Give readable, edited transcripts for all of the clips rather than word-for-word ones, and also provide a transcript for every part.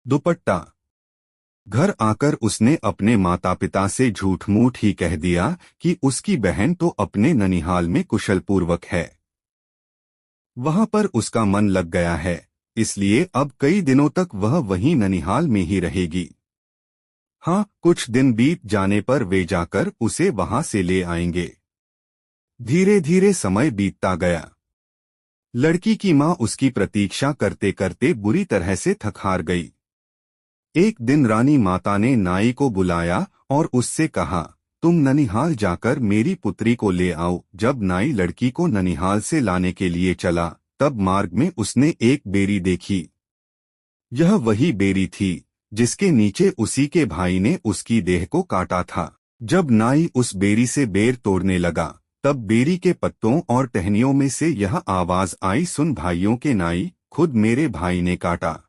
दुपट्टा। घर आकर उसने अपने माता पिता से झूठ मूठ ही कह दिया कि उसकी बहन तो अपने ननिहाल में कुशलपूर्वक है। वहां पर उसका मन लग गया है, इसलिए अब कई दिनों तक वह वहीं ननिहाल में ही रहेगी। हाँ, कुछ दिन बीत जाने पर वे जाकर उसे वहां से ले आएंगे। धीरे धीरे समय बीतता गया। लड़की की माँ उसकी प्रतीक्षा करते करते बुरी तरह से थक हार गई। एक दिन रानी माता ने नाई को बुलाया और उससे कहा, तुम ननिहाल जाकर मेरी पुत्री को ले आओ। जब नाई लड़की को ननिहाल से लाने के लिए चला, तब मार्ग में उसने एक बेरी देखी। यह वही बेरी थी जिसके नीचे उसी के भाई ने उसकी देह को काटा था। जब नाई उस बेरी से बेर तोड़ने लगा, तब बेरी के पत्तों और टहनियों में से यह आवाज आई, सुन भाइयों के नाई, खुद मेरे भाई ने काटा।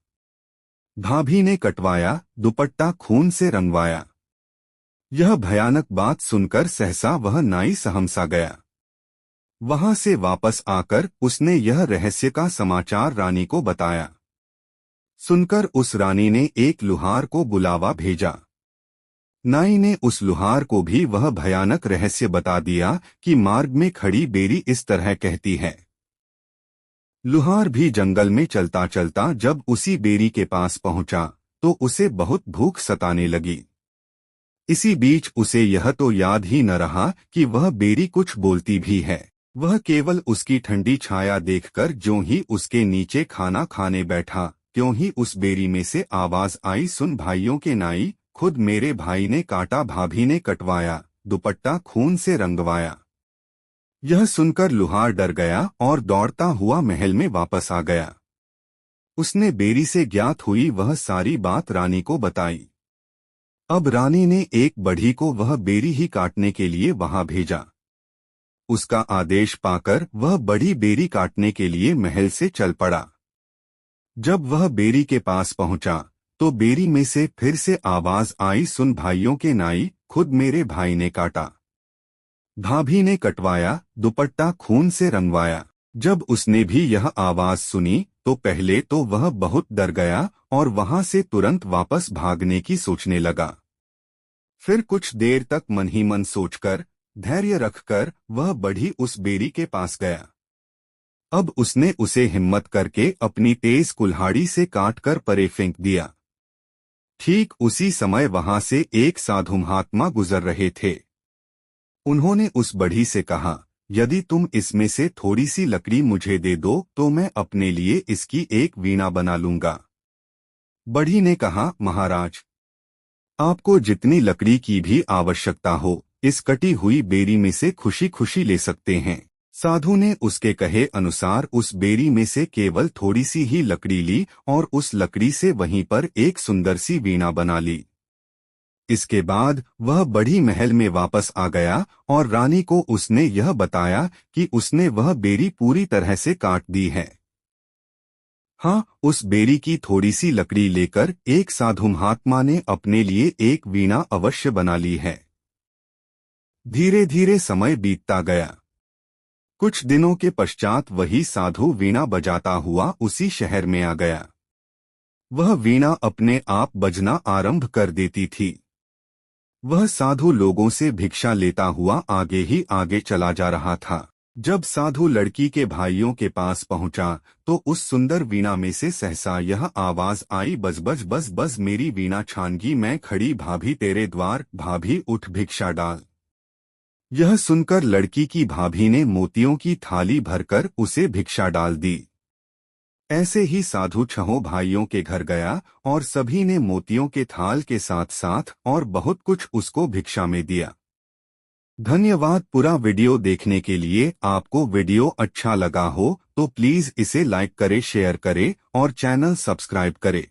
भाभी ने कटवाया, दुपट्टा खून से रंगवाया। यह भयानक बात सुनकर सहसा वह नाई सहमसा गया। वहां से वापस आकर उसने यह रहस्य का समाचार रानी को बताया। सुनकर उस रानी ने एक लुहार को बुलावा भेजा। नाई ने उस लुहार को भी वह भयानक रहस्य बता दिया कि मार्ग में खड़ी बेरी इस तरह कहती है। लुहार भी जंगल में चलता चलता जब उसी बेरी के पास पहुंचा, तो उसे बहुत भूख सताने लगी। इसी बीच उसे यह तो याद ही न रहा कि वह बेरी कुछ बोलती भी है। वह केवल उसकी ठंडी छाया देखकर ज्यों ही उसके नीचे खाना खाने बैठा, त्यों ही उस बेरी में से आवाज आई, सुन भाइयों के नाई, खुद मेरे भाई ने काटा। भाभी ने कटवाया, दुपट्टा खून से रंगवाया। यह सुनकर लुहार डर गया और दौड़ता हुआ महल में वापस आ गया। उसने बेरी से ज्ञात हुई वह सारी बात रानी को बताई। अब रानी ने एक बढ़ी को वह बेरी ही काटने के लिए वहां भेजा। उसका आदेश पाकर वह बढ़ी बेरी काटने के लिए महल से चल पड़ा। जब वह बेरी के पास पहुंचा, तो बेरी में से फिर से आवाज आई, सुन भाइयों के नाई, खुद मेरे भाई ने काटा। भाभी ने कटवाया, दुपट्टा खून से रंगवाया। जब उसने भी यह आवाज सुनी, तो पहले तो वह बहुत डर गया और वहां से तुरंत वापस भागने की सोचने लगा। फिर कुछ देर तक मन ही मन सोचकर, धैर्य रखकर वह बढ़ी उस बेरी के पास गया। अब उसने उसे हिम्मत करके अपनी तेज कुल्हाड़ी से काटकर परे फेंक दिया। ठीक उसी समय वहां से एक साधु महात्मा गुजर रहे थे। उन्होंने उस बढ़ी से कहा, यदि तुम इसमें से थोड़ी सी लकड़ी मुझे दे दो तो मैं अपने लिए इसकी एक वीणा बना लूंगा। बढ़ी ने कहा, महाराज, आपको जितनी लकड़ी की भी आवश्यकता हो, इस कटी हुई बेरी में से खुशी खुशी ले सकते हैं। साधु ने उसके कहे अनुसार उस बेरी में से केवल थोड़ी सी ही लकड़ी ली और उस लकड़ी से वहीं पर एक सुंदर सी वीणा बना ली। इसके बाद वह बढ़ी महल में वापस आ गया और रानी को उसने यह बताया कि उसने वह बेरी पूरी तरह से काट दी है। हाँ, उस बेरी की थोड़ी सी लकड़ी लेकर एक साधु महात्मा ने अपने लिए एक वीणा अवश्य बना ली है। धीरे धीरे समय बीतता गया। कुछ दिनों के पश्चात वही साधु वीणा बजाता हुआ उसी शहर में आ गया। वह वीणा अपने आप बजना आरंभ कर देती थी। वह साधु लोगों से भिक्षा लेता हुआ आगे ही आगे चला जा रहा था। जब साधु लड़की के भाइयों के पास पहुंचा, तो उस सुंदर वीणा में से सहसा यह आवाज आई, बज बज बज बज मेरी वीणा छानगी मैं खड़ी भाभी तेरे द्वार, भाभी उठ भिक्षा डाल। यह सुनकर लड़की की भाभी ने मोतियों की थाली भरकर उसे भिक्षा डाल दी। ऐसे ही साधु छहों भाइयों के घर गया और सभी ने मोतियों के थाल के साथ साथ और बहुत कुछ उसको भिक्षा में दिया। धन्यवाद। पूरा वीडियो देखने के लिए। आपको वीडियो अच्छा लगा हो तो प्लीज इसे लाइक करें, शेयर करें और चैनल सब्सक्राइब करें।